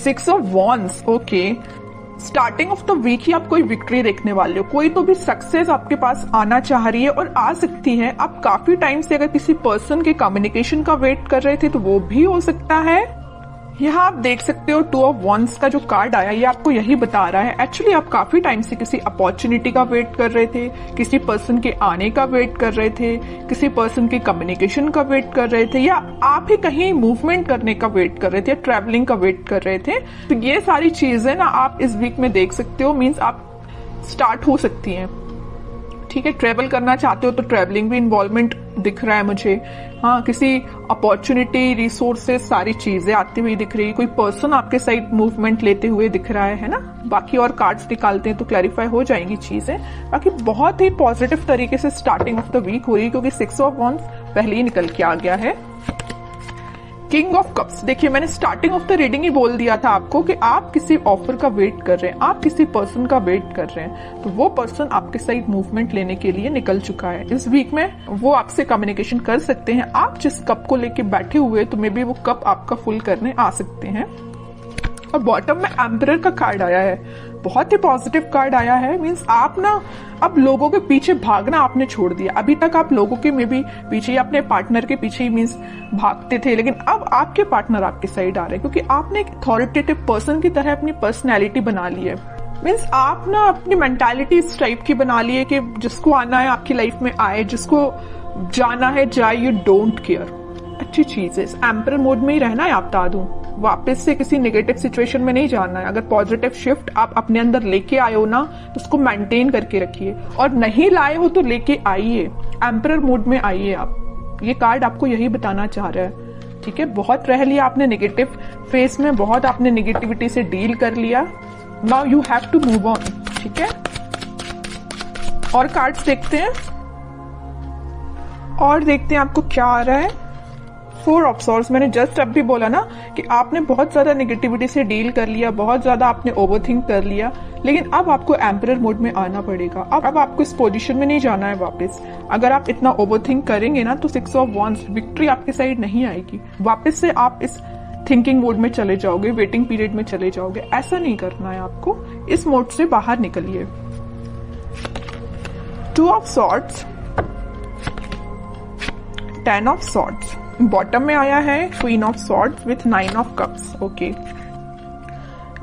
6 of wands, okay. Starting off the week ही आप कोई विक्ट्री देखने वाले हो, कोई तो भी सक्सेस आपके पास आना चाह रही है और आ सकती है। आप काफी टाइम से अगर किसी पर्सन के कम्युनिकेशन का वेट कर रहे थे तो वो भी हो सकता है। यहाँ आप देख सकते हो 2 ऑफ वॉन्ड्स का जो कार्ड आया ये आपको यही बता रहा है एक्चुअली आप काफी टाइम से किसी अपॉर्चुनिटी का वेट कर रहे थे, किसी पर्सन के आने का वेट कर रहे थे, किसी पर्सन के कम्युनिकेशन का वेट कर रहे थे, या आप ही कहीं मूवमेंट करने का वेट कर रहे थे या ट्रैवलिंग का वेट कर रहे थे। तो ये सारी चीजें ना आप इस वीक में देख सकते हो, मीन्स आप स्टार्ट हो सकती हैं। ठीक है, ट्रेवल करना चाहते हो तो ट्रेवलिंग भी इन्वॉल्वमेंट दिख रहा है मुझे। हाँ, किसी अपॉर्चुनिटी, रिसोर्सेज, सारी चीजें आती हुई दिख रही है। कोई पर्सन आपके साइड मूवमेंट लेते हुए दिख रहा है ना। बाकी और कार्ड्स निकालते हैं तो क्लैरिफाई हो जाएंगी चीजें। बाकी बहुत ही पॉजिटिव तरीके से स्टार्टिंग ऑफ द वीक हो रही है क्योंकि 6 ऑफ वॉन्ड्स पहले ही निकल के आ गया है। किंग ऑफ कप्स, देखिए मैंने स्टार्टिंग ऑफ द रीडिंग ही बोल दिया था आपको कि आप किसी ऑफर का वेट कर रहे हैं, आप किसी पर्सन का वेट कर रहे हैं, तो वो पर्सन आपके साइड मूवमेंट लेने के लिए निकल चुका है। इस वीक में वो आपसे कम्युनिकेशन कर सकते हैं। आप जिस कप को लेके बैठे हुए तो मे बी वो कप आपका फुल करने आ सकते हैं। और बॉटम में एम्परर का कार्ड आया है, बहुत ही पॉजिटिव कार्ड आया है। मींस आप ना अब लोगों के पीछे भागना आपने छोड़ दिया। अभी तक आप लोगों के में भी पीछे ही, अपने पार्टनर के पीछे ही मींस भागते थे, लेकिन अब आपके पार्टनर आपके साइड आ रहे हैं क्योंकि आपने एक अथॉरिटेटिव पर्सन की तरह अपनी पर्सनैलिटी बना ली है। मीन्स आप ना अपनी मेंटालिटी इस टाइप की बना ली है कि जिसको आना है आपकी लाइफ में आए, जिसको जाना है जाए, यू डोंट केयर। अच्छी चीज है, एम्परर मोड में ही रहना है। आप बता दूं, वापस से किसी नेगेटिव सिचुएशन में नहीं जाना है। अगर पॉजिटिव शिफ्ट आप अपने अंदर लेके आए हो ना तो उसको मेंटेन करके रखिए, और नहीं लाए हो तो लेके आइए, एम्परर मोड में आइए आप। ये कार्ड आपको यही बताना चाह रहा है। ठीक है, बहुत रह लिया आपने नेगेटिव फेस में, बहुत आपने नेगेटिविटी से डील कर लिया। Now you have to move on. ठीक है, और कार्ड्स देखते हैं और देखते हैं आपको क्या आ रहा है। 4 ऑफ सॉर्ड्स, मैंने जस्ट अब भी बोला ना कि आपने बहुत ज्यादा नेगेटिविटी से डील कर लिया, बहुत ज्यादा आपने ओवरथिंक कर लिया, लेकिन अब आपको एम्परर मोड में आना पड़ेगा। अब आपको इस पोजीशन में नहीं जाना है वापस। अगर आप इतना ओवरथिंक करेंगे ना तो 6 ऑफ वॉन्ड्स, विक्ट्री आपके साइड नहीं आएगी। वापस से आप इस थिंकिंग मोड में चले जाओगे, वेटिंग पीरियड में चले जाओगे। ऐसा नहीं करना है आपको, इस मोड से बाहर निकलिए। 2 of swords, 10 of swords, bottom में आया है queen of swords with 9 of cups. Okay,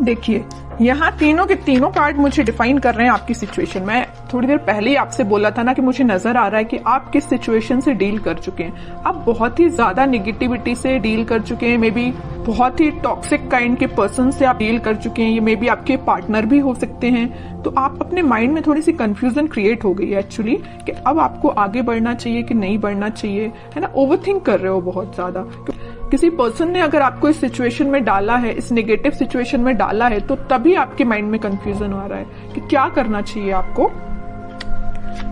देखिए यहाँ तीनों के तीनों कार्ड मुझे डिफाइन कर रहे हैं आपकी सिचुएशन। मैं थोड़ी देर पहले ही आपसे बोला था ना कि मुझे नजर आ रहा है कि आप किस सिचुएशन से डील कर चुके हैं। आप बहुत ही ज्यादा नेगेटिविटी से डील कर चुके हैं, मे बी बहुत ही टॉक्सिक काइंड के पर्सन से आप डील कर चुके हैं। ये मे बी आपके पार्टनर भी हो सकते हैं। तो आप अपने माइंड में थोड़ी सी कंफ्यूजन क्रिएट हो गई है एक्चुअली कि अब आपको आगे बढ़ना चाहिए कि नहीं बढ़ना चाहिए, है ना। ओवरथिंक कर रहे हो बहुत ज्यादा। किसी पर्सन ने अगर आपको इस सिचुएशन में डाला है, इस नेगेटिव सिचुएशन में डाला है, तो तभी आपके माइंड में कंफ्यूजन आ रहा है कि क्या करना चाहिए आपको।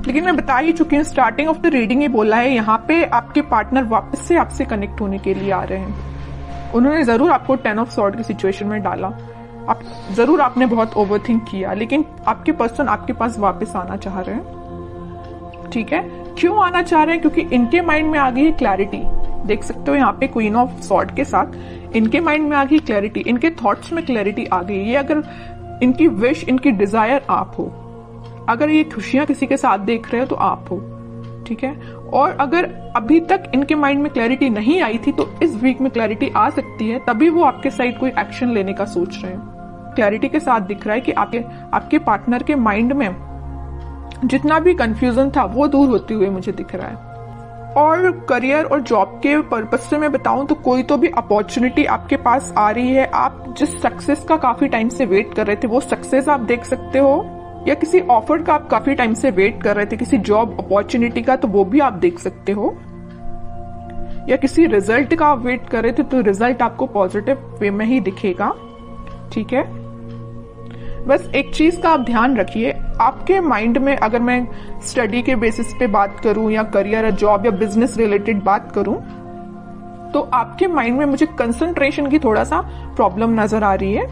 लेकिन मैं बता ही चुकी हूँ, स्टार्टिंग ऑफ द रीडिंग ही बोला है, यहाँ पे आपके पार्टनर वापस से आपसे कनेक्ट होने के लिए आ रहे हैं। उन्होंने जरूर आपको 10 ऑफ सॉर्ड की सिचुएशन में डाला, आप जरूर आपने बहुत ओवरथिंक किया, लेकिन आपके पर्सन आपके पास वापस आना चाह रहे हैं। ठीक है, क्यों आना चाह रहे हैं? क्योंकि इनके माइंड में आ गई है क्लैरिटी। देख सकते हो यहाँ पे क्वीन ऑफ सॉर्ड के साथ इनके माइंड में आ गई क्लैरिटी, इनके थॉट्स में क्लैरिटी आ गई। ये अगर इनकी विश, इनकी डिजायर आप हो, अगर ये खुशियां किसी के साथ देख रहे हो तो आप हो। ठीक है, और अगर अभी तक इनके माइंड में क्लैरिटी नहीं आई थी तो इस वीक में क्लैरिटी आ सकती है, तभी वो आपके साइड कोई एक्शन लेने का सोच रहे हैं। क्लैरिटी के साथ दिख रहा है कि आपके पार्टनर के माइंड में जितना भी कंफ्यूजन था वो दूर होते हुए मुझे दिख रहा है। और करियर और जॉब के पर्पज से मैं बताऊं तो कोई तो भी अपॉर्चुनिटी आपके पास आ रही है। आप जिस सक्सेस का काफी टाइम से वेट कर रहे थे वो सक्सेस आप देख सकते हो, या किसी ऑफर का आप काफी टाइम से वेट कर रहे थे, किसी जॉब अपॉर्चुनिटी का, तो वो भी आप देख सकते हो। या किसी रिजल्ट का आप वेट कर रहे थे तो रिजल्ट आपको पॉजिटिव वे में ही दिखेगा। ठीक है, बस एक चीज का आप ध्यान रखिए, आपके माइंड में, अगर मैं स्टडी के बेसिस पे बात करूं या करियर या जॉब या बिजनेस रिलेटेड बात करूं, तो आपके माइंड में मुझे कंसंट्रेशन की थोड़ा सा प्रॉब्लम नजर आ रही है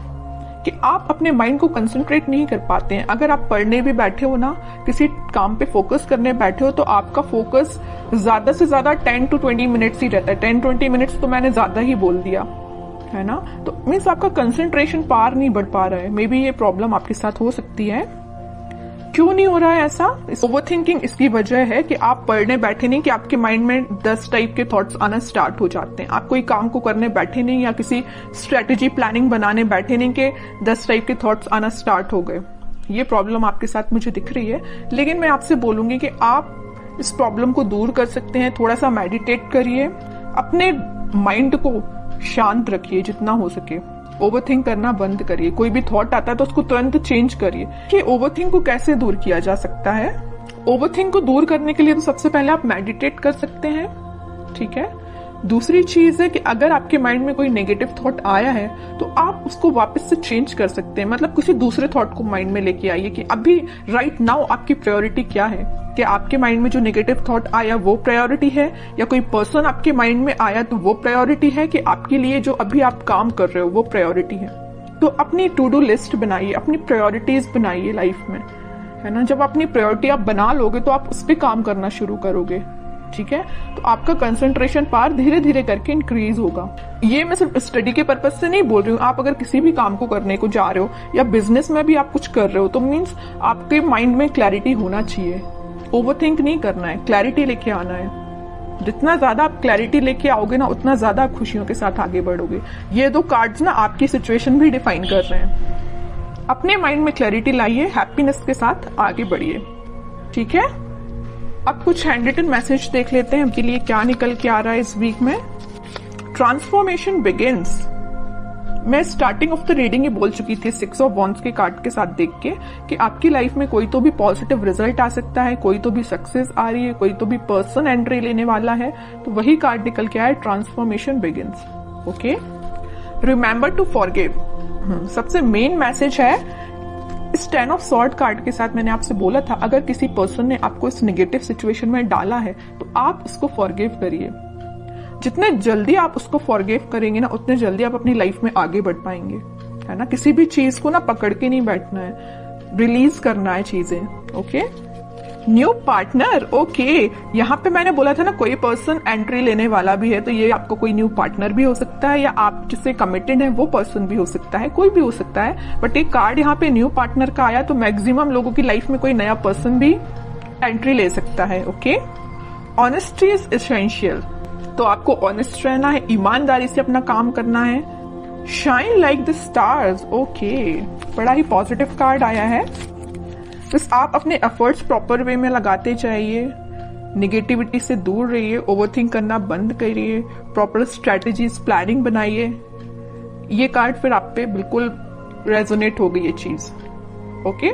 कि आप अपने माइंड को कंसंट्रेट नहीं कर पाते हैं। अगर आप पढ़ने भी बैठे हो ना, किसी काम पे फोकस करने बैठे हो, तो आपका फोकस ज्यादा से ज्यादा 10 to 20 मिनट्स ही रहता है। 10-20 मिनट्स तो मैंने ज्यादा ही बोल दिया। है ना। तो मीन्स आपका कंसंट्रेशन पार नहीं बढ़ पा रहा है। मे बी ये प्रॉब्लम आपके साथ हो सकती है। क्यों नहीं हो रहा है ऐसा? ओवरथिंकिंग इसकी वजह है कि आप पढ़ने बैठे नहीं कि आपके माइंड में 10 टाइप के थॉट्स आना स्टार्ट हो जाते हैं। आप कोई काम को करने बैठे नहीं या किसी स्ट्रेटेजी प्लानिंग बनाने बैठे नहीं कि 10 टाइप के थॉट्स आना स्टार्ट हो गए। ये प्रॉब्लम आपके साथ मुझे दिख रही है, लेकिन मैं आपसे बोलूंगी कि आप इस प्रॉब्लम को दूर कर सकते हैं। थोड़ा सा मेडिटेट करिए, अपने माइंड को शांत रखिए जितना हो सके। ओवरथिंक करना बंद करिए। कोई भी थॉट आता है तो उसको तुरंत चेंज करिए। कि ओवरथिंक को कैसे दूर किया जा सकता है? ओवरथिंक को दूर करने के लिए तो सबसे पहले आप मेडिटेट कर सकते हैं, ठीक है। दूसरी चीज है कि अगर आपके माइंड में कोई नेगेटिव थॉट आया है तो आप उसको वापस से चेंज कर सकते हैं। मतलब किसी दूसरे थॉट को माइंड में लेके आइए कि अभी राइट नाउ आपकी प्रायोरिटी क्या है। कि आपके माइंड में जो नेगेटिव थॉट आया वो प्रायोरिटी है, या कोई पर्सन आपके माइंड में आया तो वो प्रायोरिटी है, कि आपके लिए जो अभी आप काम कर रहे हो वो प्रायोरिटी है। तो अपनी टू डू लिस्ट बनाइए, अपनी प्रायोरिटीज बनाइए लाइफ में, है ना। जब अपनी प्रायोरिटी आप बना लोगे तो आप उस पर काम करना शुरू करोगे, ठीक है। तो आपका कंसंट्रेशन पावर धीरे धीरे करके इंक्रीज होगा। ये मैं सिर्फ स्टडी के पर्पज से नहीं बोल रही हूँ। आप अगर किसी भी काम को करने को जा रहे हो या बिजनेस में भी आप कुछ कर रहे हो तो मीन्स आपके माइंड में क्लैरिटी होना चाहिए। ओवरथिंक नहीं करना है, क्लैरिटी लेके आना है। जितना ज्यादा आप क्लैरिटी लेके आओगे ना उतना ज्यादा आप खुशियों के साथ आगे बढ़ोगे। ये 2 कार्ड्स ना आपकी सिचुएशन भी डिफाइन कर रहे हैं। अपने माइंड में क्लैरिटी लाइए, हैप्पीनेस के साथ आगे बढ़िए, ठीक है। अब कुछ हैंड रिटन मैसेज देख लेते हैं उनके लिए क्या निकल के आ रहा है इस वीक में। Transformation begins. मैं स्टार्टिंग ऑफ द रीडिंग ही बोल चुकी थी 6 ऑफ वॉन्ड्स के कार्ड के साथ देख के कि आपकी लाइफ में कोई तो भी पॉजिटिव रिजल्ट आ सकता है, कोई तो भी सक्सेस आ रही है, कोई तो भी पर्सन एंट्री लेने वाला है। तो वही कार्ड निकल के आया, transformation begins. Okay, remember to forgive. सबसे मेन मैसेज है इस 10 ऑफ सॉर्ड कार्ड के साथ। मैंने आपसे बोला था अगर किसी पर्सन ने आपको इस नेगेटिव सिचुएशन में डाला है तो आप उसको फॉरगिव करिए। जितने जल्दी आप उसको फॉरगिव करेंगे ना उतने जल्दी आप अपनी लाइफ में आगे बढ़ पाएंगे, है ना। किसी भी चीज को ना पकड़ के नहीं बैठना है, रिलीज करना है चीजें। Okay, new partner. ओके, यहाँ पे मैंने बोला था ना कोई पर्सन एंट्री लेने वाला भी है, तो ये आपको कोई न्यू पार्टनर भी हो सकता है, या आप जिससे कमिटेड है वो पर्सन भी हो सकता है, कोई भी हो सकता है। बट एक कार्ड यहाँ पे न्यू पार्टनर का आया तो मैक्सिमम लोगों की लाइफ में कोई नया पर्सन भी एंट्री ले सकता है। Okay, honesty is essential. तो आपको ऑनेस्ट रहना है, ईमानदारी से अपना काम करना है। Shine like the stars. Okay, बड़ा ही पॉजिटिव कार्ड आया है। बस आप अपने एफर्ट्स प्रॉपर वे में लगाते जाइए, निगेटिविटी से दूर रहिए, ओवरथिंक करना बंद करिए, प्रॉपर स्ट्रेटेजीज प्लानिंग बनाइए। ये कार्ड फिर आप पे बिल्कुल रेजोनेट हो गई ये चीज। ओके।